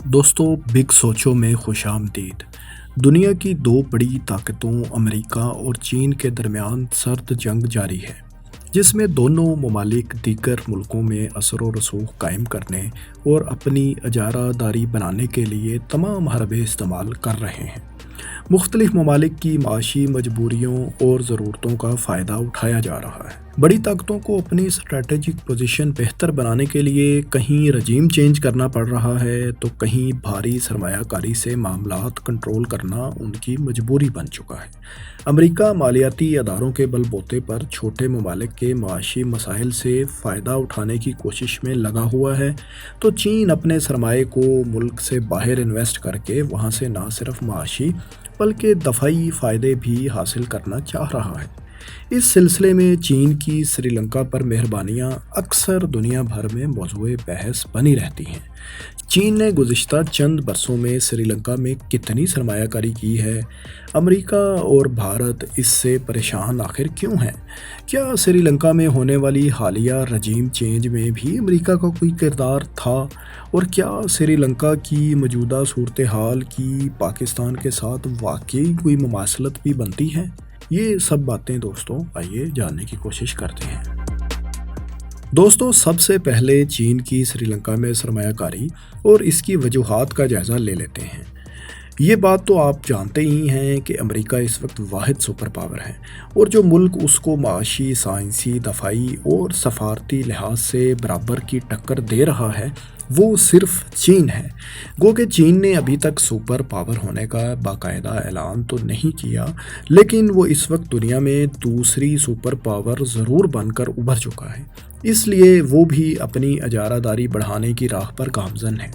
دوستو بگ سوچو میں خوش آمدید۔ دنیا کی دو بڑی طاقتوں امریکہ اور چین کے درمیان سرد جنگ جاری ہے، جس میں دونوں ممالک دیگر ملکوں میں اثر و رسوخ قائم کرنے اور اپنی اجارہ داری بنانے کے لیے تمام حربے استعمال کر رہے ہیں۔ مختلف ممالک کی معاشی مجبوریوں اور ضرورتوں کا فائدہ اٹھایا جا رہا ہے۔ بڑی طاقتوں کو اپنی اسٹریٹجک پوزیشن بہتر بنانے کے لیے کہیں رجیم چینج کرنا پڑ رہا ہے تو کہیں بھاری سرمایہ کاری سے معاملات کنٹرول کرنا ان کی مجبوری بن چکا ہے۔ امریکہ مالیاتی اداروں کے بل بوتے پر چھوٹے ممالک کے معاشی مسائل سے فائدہ اٹھانے کی کوشش میں لگا ہوا ہے، تو چین اپنے سرمایہ کو ملک سے باہر انویسٹ کر کے وہاں سے نہ صرف معاشی بلکہ دفاعی فائدے بھی حاصل کرنا چاہ رہا ہے۔ اس سلسلے میں چین کی سری لنکا پر مہربانیاں اکثر دنیا بھر میں موضوع بحث بنی رہتی ہیں۔ چین نے گزشتہ چند برسوں میں سری لنکا میں کتنی سرمایہ کاری کی ہے؟ امریکہ اور بھارت اس سے پریشان آخر کیوں ہیں؟ کیا سری لنکا میں ہونے والی حالیہ رجیم چینج میں بھی امریکہ کا کوئی کردار تھا؟ اور کیا سری لنکا کی موجودہ صورتحال کی پاکستان کے ساتھ واقعی کوئی مماثلت بھی بنتی ہے؟ یہ سب باتیں دوستوں آئیے جاننے کی کوشش کرتے ہیں۔ دوستوں، سب سے پہلے چین کی سری لنکا میں سرمایہ کاری اور اس کی وجوہات کا جائزہ لے لیتے ہیں۔ یہ بات تو آپ جانتے ہی ہیں کہ امریکہ اس وقت واحد سپر پاور ہے، اور جو ملک اس کو معاشی، سائنسی، دفاعی اور سفارتی لحاظ سے برابر کی ٹکر دے رہا ہے وہ صرف چین ہے۔ گو کہ چین نے ابھی تک سپر پاور ہونے کا باقاعدہ اعلان تو نہیں کیا، لیکن وہ اس وقت دنیا میں دوسری سپر پاور ضرور بن کر ابھر چکا ہے، اس لیے وہ بھی اپنی اجارہ داری بڑھانے کی راہ پر گامزن ہے۔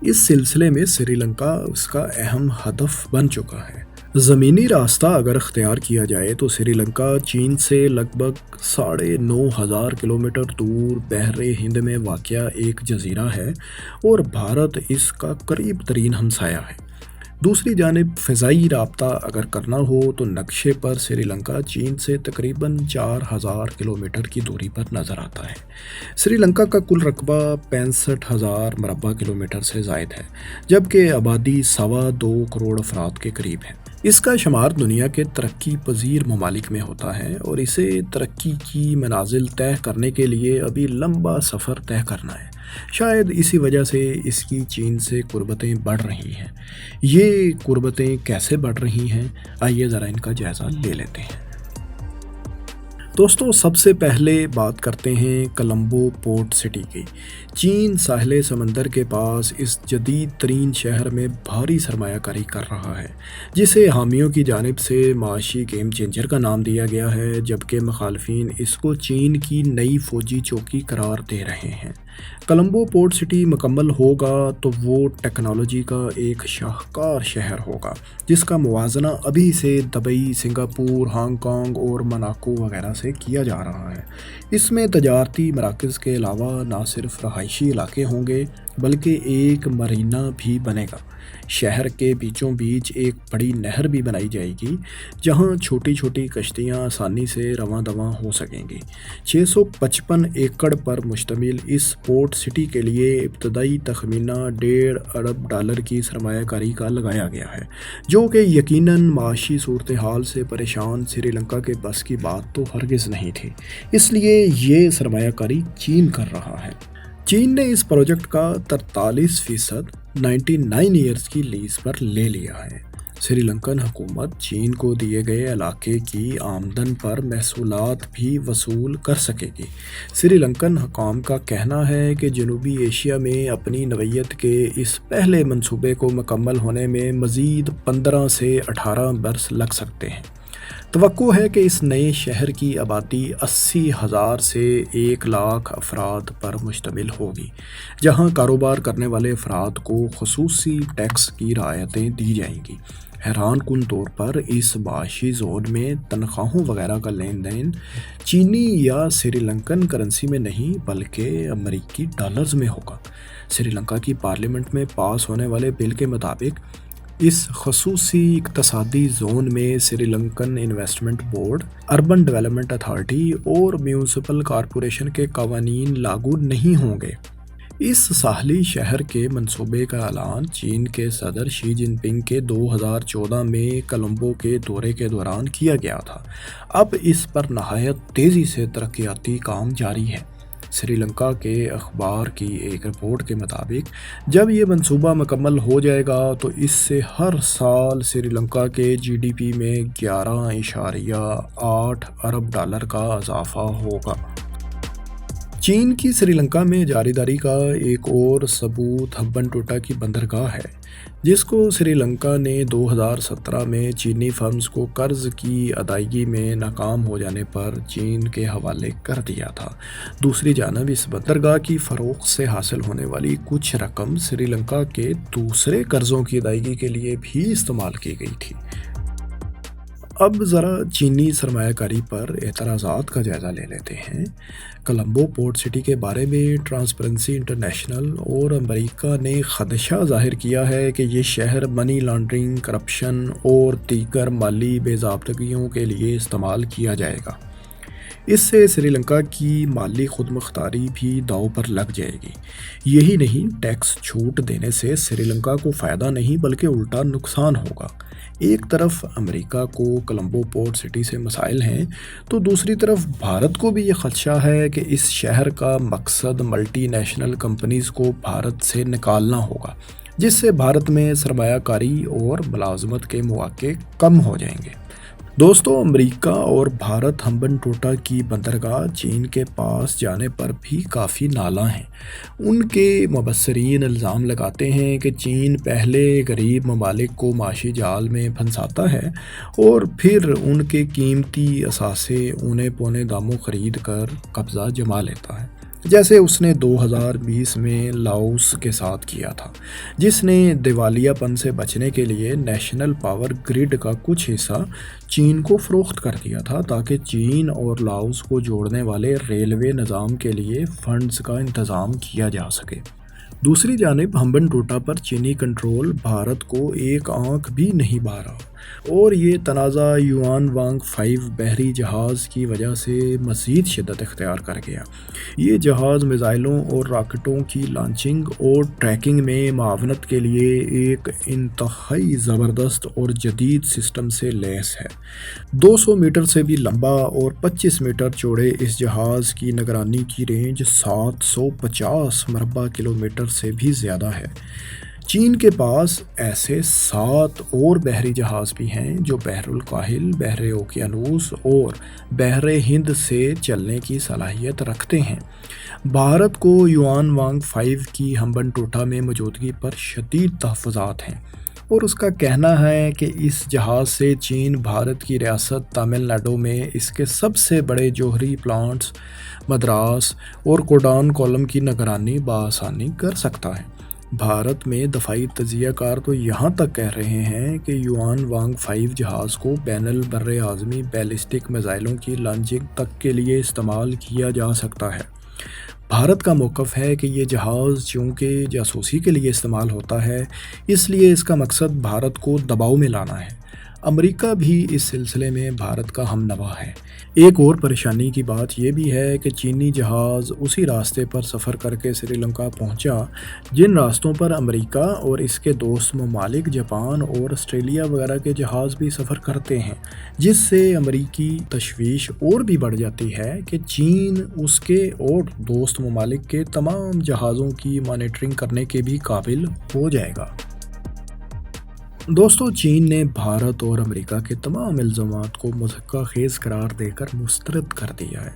اس سلسلے میں سری لنکا اس کا اہم ہدف بن چکا ہے۔ زمینی راستہ اگر اختیار کیا جائے تو سری لنکا چین سے لگ بھگ 9,500 کلومیٹر دور بحر ہند میں واقع ایک جزیرہ ہے، اور بھارت اس کا قریب ترین ہمسایہ ہے۔ دوسری جانب فضائی رابطہ اگر کرنا ہو تو نقشے پر سری لنکا چین سے تقریباً 4,000 کلومیٹر کی دوری پر نظر آتا ہے۔ سری لنکا کا کل رقبہ 65,000 مربع کلومیٹر سے زائد ہے، جبکہ آبادی 2.25 کروڑ افراد کے قریب ہے۔ اس کا شمار دنیا کے ترقی پذیر ممالک میں ہوتا ہے، اور اسے ترقی کی منازل طے کرنے کے لیے ابھی لمبا سفر طے کرنا ہے۔ شاید اسی وجہ سے اس کی چین سے قربتیں بڑھ رہی ہیں۔ یہ قربتیں کیسے بڑھ رہی ہیں؟ آئیے ذرا ان کا جائزہ لے لیتے ہیں۔ دوستو، سب سے پہلے بات کرتے ہیں کولمبو پورٹ سٹی کی۔ چین ساحل سمندر کے پاس اس جدید ترین شہر میں بھاری سرمایہ کاری کر رہا ہے، جسے حامیوں کی جانب سے معاشی گیم چینجر کا نام دیا گیا ہے، جبکہ مخالفین اس کو چین کی نئی فوجی چوکی قرار دے رہے ہیں۔ کولمبو پورٹ سٹی مکمل ہوگا تو وہ ٹیکنالوجی کا ایک شاہکار شہر ہوگا، جس کا موازنہ ابھی سے دبئی، سنگاپور، ہانگ کانگ اور موناکو وغیرہ سے کیا جا رہا ہے۔ اس میں تجارتی مراکز کے علاوہ نہ صرف رہائشی علاقے ہوں گے بلکہ ایک مرینا بھی بنے گا۔ شہر کے بیچوں بیچ ایک بڑی نہر بھی بنائی جائے گی، جہاں چھوٹی چھوٹی کشتیاں آسانی سے رواں دواں ہو سکیں گی۔ 655 ایکڑ پر مشتمل اس پورٹ سٹی کے لیے ابتدائی تخمینہ $1.5 ارب کی سرمایہ کاری کا لگایا گیا ہے، جو کہ یقیناً معاشی صورتحال سے پریشان سری لنکا کے بس کی بات تو ہرگز نہیں تھی، اس لیے یہ سرمایہ کاری چین کر رہا ہے۔ چین نے اس پروجیکٹ کا 43% 99 ایئرز کی لیز پر لے لیا ہے۔ سری لنکن حکومت چین کو دیے گئے علاقے کی آمدن پر محصولات بھی وصول کر سکے گی۔ سری لنکن حکام کا کہنا ہے کہ جنوبی ایشیا میں اپنی نوعیت کے اس پہلے منصوبے کو مکمل ہونے میں مزید 15 سے 18 برس لگ سکتے ہیں۔ توقع ہے کہ اس نئے شہر کی آبادی 80,000 سے 1,00,000 افراد پر مشتمل ہوگی، جہاں کاروبار کرنے والے افراد کو خصوصی ٹیکس کی رعایتیں دی جائیں گی۔ حیران کن طور پر اس معاشی زون میں تنخواہوں وغیرہ کا لین دین چینی یا سری لنکن کرنسی میں نہیں بلکہ امریکی ڈالرز میں ہوگا۔ سری لنکا کی پارلیمنٹ میں پاس ہونے والے بل کے مطابق اس خصوصی اقتصادی زون میں Sri Lankan investment board, urban development authority اور میونسپل کارپوریشن کے قوانین لاگو نہیں ہوں گے۔ اس ساحلی شہر کے منصوبے کا اعلان چین کے صدر شی جن پنگ کے 2014 میں کولمبو کے دورے کے دوران کیا گیا تھا۔ اب اس پر نہایت تیزی سے ترقیاتی کام جاری ہے۔ سری لنکا کے اخبار کی ایک رپورٹ کے مطابق جب یہ منصوبہ مکمل ہو جائے گا تو اس سے ہر سال سری لنکا کے جی ڈی پی میں 11.8 ارب ڈالر کا اضافہ ہوگا۔ چین کی سری لنکا میں جاریداری کا ایک اور ثبوت ہمبن ٹوٹا کی بندرگاہ ہے، جس کو سری لنکا نے 2017 میں چینی فرمز کو قرض کی ادائیگی میں ناکام ہو جانے پر چین کے حوالے کر دیا تھا۔ دوسری جانب اس بندرگاہ کی فروخت سے حاصل ہونے والی کچھ رقم سری لنکا کے دوسرے قرضوں کی ادائیگی کے لیے بھی استعمال کی گئی تھی۔ اب ذرا چینی سرمایہ کاری پر اعتراضات کا جائزہ لے لیتے ہیں۔ کولمبو پورٹ سٹی کے بارے میں ٹرانسپیرنسی انٹرنیشنل اور امریکہ نے خدشہ ظاہر کیا ہے کہ یہ شہر منی لانڈرنگ، کرپشن اور دیگر مالی بے ضابطگیوں کے لیے استعمال کیا جائے گا۔ اس سے سری لنکا کی مالی خود مختاری بھی داؤ پر لگ جائے گی۔ یہی نہیں، ٹیکس چھوٹ دینے سے سری لنکا کو فائدہ نہیں بلکہ الٹا نقصان ہوگا۔ ایک طرف امریکہ کو کولمبو پورٹ سٹی سے مسائل ہیں تو دوسری طرف بھارت کو بھی یہ خدشہ ہے کہ اس شہر کا مقصد ملٹی نیشنل کمپنیز کو بھارت سے نکالنا ہوگا، جس سے بھارت میں سرمایہ کاری اور ملازمت کے مواقع کم ہو جائیں گے۔ دوستو، امریکہ اور بھارت ہمبن ٹوٹا کی بندرگاہ چین کے پاس جانے پر بھی کافی نالاں ہیں۔ ان کے مبصرین الزام لگاتے ہیں کہ چین پہلے غریب ممالک کو معاشی جال میں پھنساتا ہے اور پھر ان کے قیمتی اثاثے اونے پونے داموں خرید کر قبضہ جما لیتا ہے، جیسے اس نے 2020 میں لاؤس کے ساتھ کیا تھا، جس نے دیوالیہ پن سے بچنے کے لیے نیشنل پاور گرڈ کا کچھ حصہ چین کو فروخت کر دیا تھا تاکہ چین اور لاؤس کو جوڑنے والے ریلوے نظام کے لیے فنڈز کا انتظام کیا جا سکے۔ دوسری جانب ہمبن ٹوٹا پر چینی کنٹرول بھارت کو ایک آنکھ بھی نہیں بھا رہا، اور یہ تنازع یوان وانگ 5 بحری جہاز کی وجہ سے مزید شدت اختیار کر گیا۔ یہ جہاز میزائلوں اور راکٹوں کی لانچنگ اور ٹریکنگ میں معاونت کے لیے ایک انتہائی زبردست اور جدید سسٹم سے لیس ہے۔ 200 میٹر سے بھی لمبا اور 25 میٹر چوڑے اس جہاز کی نگرانی کی رینج 750 مربع کلومیٹر سے بھی زیادہ ہے۔ چین کے پاس ایسے 7 اور بحری جہاز بھی ہیں جو بحر الکاہل، بحر اوقیانوس اور بحر ہند سے چلنے کی صلاحیت رکھتے ہیں۔ بھارت کو یوان وانگ 5 کی ہمبن ٹوٹا میں موجودگی پر شدید تحفظات ہیں، اور اس کا کہنا ہے کہ اس جہاز سے چین بھارت کی ریاست تامل ناڈو میں اس کے سب سے بڑے جوہری پلانٹس مدراس اور کوڈان کولم کی نگرانی بآسانی کر سکتا ہے۔ بھارت میں دفاعی تجزیہ کار تو یہاں تک کہہ رہے ہیں کہ یوان وانگ 5 جہاز کو بین البر اعظمی بیلسٹک میزائلوں کی لانچنگ تک کے لیے استعمال کیا جا سکتا ہے۔ بھارت کا موقف ہے کہ یہ جہاز چونکہ جاسوسی کے لیے استعمال ہوتا ہے، اس لیے اس کا مقصد بھارت کو دباؤ میں لانا ہے۔ امریکہ بھی اس سلسلے میں بھارت کا ہم نوا ہے۔ ایک اور پریشانی کی بات یہ بھی ہے کہ چینی جہاز اسی راستے پر سفر کر کے سری لنکا پہنچا جن راستوں پر امریکہ اور اس کے دوست ممالک جاپان اور آسٹریلیا وغیرہ کے جہاز بھی سفر کرتے ہیں، جس سے امریکی تشویش اور بھی بڑھ جاتی ہے کہ چین اس کے اور دوست ممالک کے تمام جہازوں کی مانیٹرنگ کرنے کے بھی قابل ہو جائے گا۔ دوستو، چین نے بھارت اور امریکہ کے تمام الزامات کو مضحکہ خیز قرار دے کر مسترد کر دیا ہے۔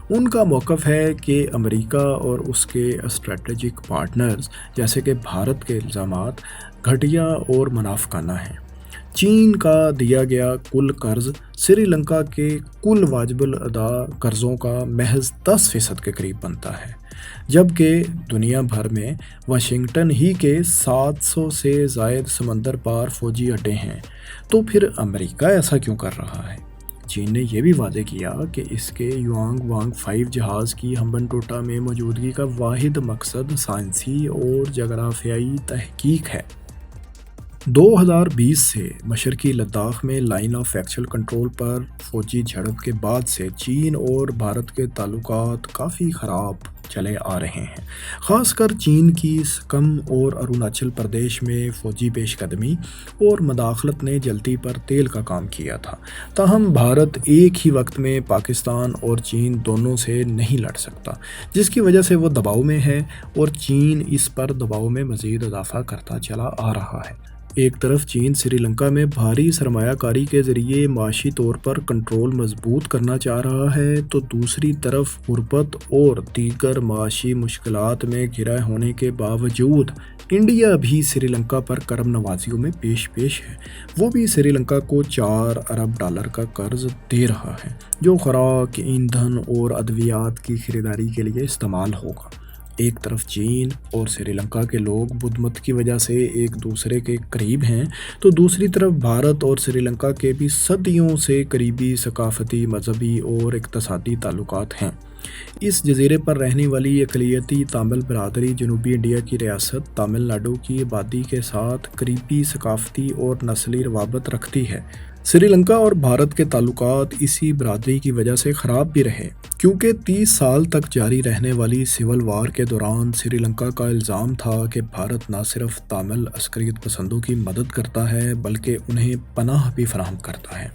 ان کا موقف ہے کہ امریکہ اور اس کے اسٹریٹجک پارٹنرز جیسے کہ بھارت کے الزامات گھٹیا اور منافقانہ ہیں۔ چین کا دیا گیا کل قرض سری لنکا کے کل واجب الادا قرضوں کا محض 10% کے قریب بنتا ہے، جبکہ دنیا بھر میں واشنگٹن ہی کے 700 سے زائد سمندر پار فوجی اڈے ہیں، تو پھر امریکہ ایسا کیوں کر رہا ہے؟ چین نے یہ بھی واضح کیا کہ اس کے یوانگ وانگ 5 جہاز کی ہمبن ٹوٹا میں موجودگی کا واحد مقصد سائنسی اور جغرافیائی تحقیق ہے۔ 2020 سے مشرقی لداخ میں لائن آف ایکچوئل کنٹرول پر فوجی جھڑپ کے بعد سے چین اور بھارت کے تعلقات کافی خراب چلے آ رہے ہیں۔ خاص کر چین کی سکم اور اروناچل پردیش میں فوجی پیش قدمی اور مداخلت نے جلدی پر تیل کا کام کیا تھا۔ تاہم بھارت ایک ہی وقت میں پاکستان اور چین دونوں سے نہیں لڑ سکتا، جس کی وجہ سے وہ دباؤ میں ہے اور چین اس پر دباؤ میں مزید اضافہ کرتا چلا آ رہا ہے۔ ایک طرف چین سری لنکا میں بھاری سرمایہ کاری کے ذریعے معاشی طور پر کنٹرول مضبوط کرنا چاہ رہا ہے، تو دوسری طرف غربت اور دیگر معاشی مشکلات میں گھرا ہونے کے باوجود انڈیا بھی سری لنکا پر کرم نوازیوں میں پیش ہے۔ وہ بھی سری لنکا کو $4 ارب کا قرض دے رہا ہے، جو خوراک، ایندھن اور ادویات کی خریداری کے لیے استعمال ہوگا۔ ایک طرف چین اور سری لنکا کے لوگ بدھ مت کی وجہ سے ایک دوسرے کے قریب ہیں، تو دوسری طرف بھارت اور سری لنکا کے بھی صدیوں سے قریبی ثقافتی، مذہبی اور اقتصادی تعلقات ہیں۔ اس جزیرے پر رہنے والی اقلیتی تامل برادری جنوبی انڈیا کی ریاست تامل ناڈو کی آبادی کے ساتھ قریبی ثقافتی اور نسلی روابط رکھتی ہے۔ سری لنکا اور بھارت کے تعلقات اسی برادری کی وجہ سے خراب بھی رہے، کیونکہ 30 سال تک جاری رہنے والی سول وار کے دوران سری لنکا کا الزام تھا کہ بھارت نہ صرف تامل عسکریت پسندوں کی مدد کرتا ہے بلکہ انہیں پناہ بھی فراہم کرتا ہے۔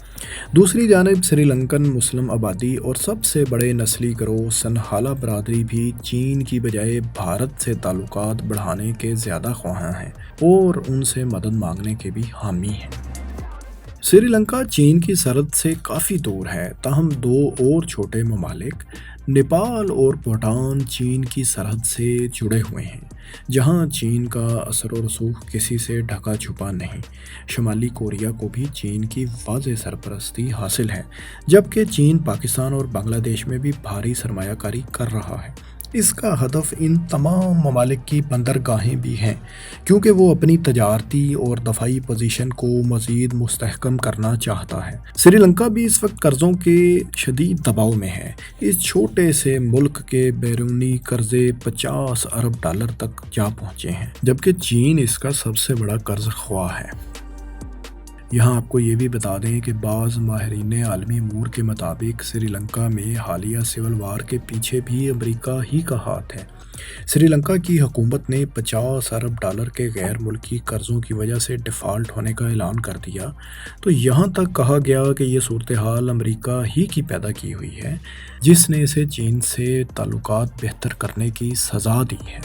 دوسری جانب سری لنکن مسلم آبادی اور سب سے بڑے نسلی گروہ سنہالا برادری بھی چین کی بجائے بھارت سے تعلقات بڑھانے کے زیادہ خواہاں ہیں اور ان سے مدد مانگنے کے بھی حامی ہیں۔ سری لنکا چین کی سرحد سے کافی دور ہے، تاہم دو اور چھوٹے ممالک نیپال اور بھوٹان چین کی سرحد سے جڑے ہوئے ہیں، جہاں چین کا اثر و رسوخ کسی سے ڈھکا چھپا نہیں۔ شمالی کوریا کو بھی چین کی واضح سرپرستی حاصل ہے، جبکہ چین پاکستان اور بنگلہ دیش میں بھی بھاری سرمایہ کاری کر رہا ہے۔ اس کا ہدف ان تمام ممالک کی بندرگاہیں بھی ہیں، کیونکہ وہ اپنی تجارتی اور دفاعی پوزیشن کو مزید مستحکم کرنا چاہتا ہے۔ سری لنکا بھی اس وقت قرضوں کے شدید دباؤ میں ہے۔ اس چھوٹے سے ملک کے بیرونی قرضے $50 ارب تک جا پہنچے ہیں، جبکہ چین اس کا سب سے بڑا قرض خواہ ہے۔ یہاں آپ کو یہ بھی بتا دیں کہ بعض ماہرین عالمی امور کے مطابق سری لنکا میں حالیہ سول وار کے پیچھے بھی امریکہ ہی کا ہاتھ ہے۔ سری لنکا کی حکومت نے $50 ارب کے غیر ملکی قرضوں کی وجہ سے ڈیفالٹ ہونے کا اعلان کر دیا، تو یہاں تک کہا گیا کہ یہ صورتحال امریکہ ہی کی پیدا کی ہوئی ہے، جس نے اسے چین سے تعلقات بہتر کرنے کی سزا دی ہے۔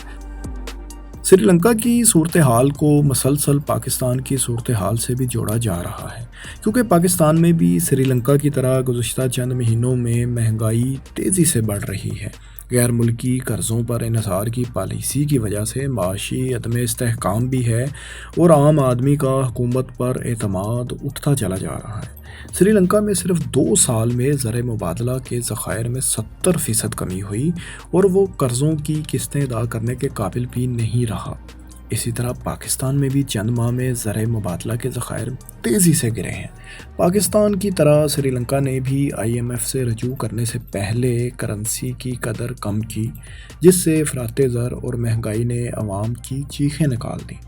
سری لنکا کی صورتحال کو مسلسل پاکستان کی صورتحال سے بھی جوڑا جا رہا ہے، کیونکہ پاکستان میں بھی سری لنکا کی طرح گزشتہ چند مہینوں میں مہنگائی تیزی سے بڑھ رہی ہے۔ غیر ملکی قرضوں پر انحصار کی پالیسی کی وجہ سے معاشی عدم استحکام بھی ہے اور عام آدمی کا حکومت پر اعتماد اٹھتا چلا جا رہا ہے۔ سری لنکا میں صرف 2 سال میں زر مبادلہ کے ذخائر میں 70% کمی ہوئی اور وہ قرضوں کی قسطیں ادا کرنے کے قابل بھی نہیں رہا۔ اسی طرح پاکستان میں بھی چند ماہ میں زر مبادلہ کے ذخائر تیزی سے گرے ہیں۔ پاکستان کی طرح سری لنکا نے بھی IMF سے رجوع کرنے سے پہلے کرنسی کی قدر کم کی، جس سے افراط زر اور مہنگائی نے عوام کی چیخیں نکال دیں۔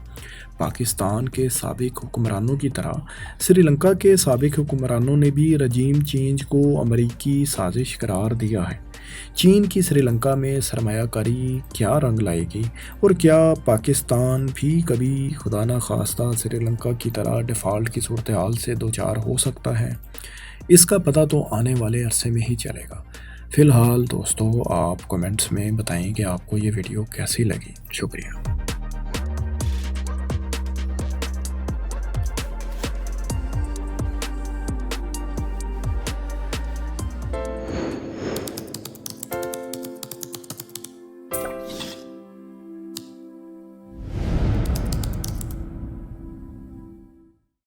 پاکستان کے سابق حکمرانوں کی طرح سری لنکا کے سابق حکمرانوں نے بھی رجیم چینج کو امریکی سازش قرار دیا ہے۔ چین کی سری لنکا میں سرمایہ کاری کیا رنگ لائے گی، اور کیا پاکستان بھی کبھی خدا نخواستہ سری لنکا کی طرح ڈیفالٹ کی صورتحال سے دوچار ہو سکتا ہے؟ اس کا پتہ تو آنے والے عرصے میں ہی چلے گا۔ فی الحال دوستو، آپ کمنٹس میں بتائیں کہ آپ کو یہ ویڈیو کیسی لگی۔ شکریہ۔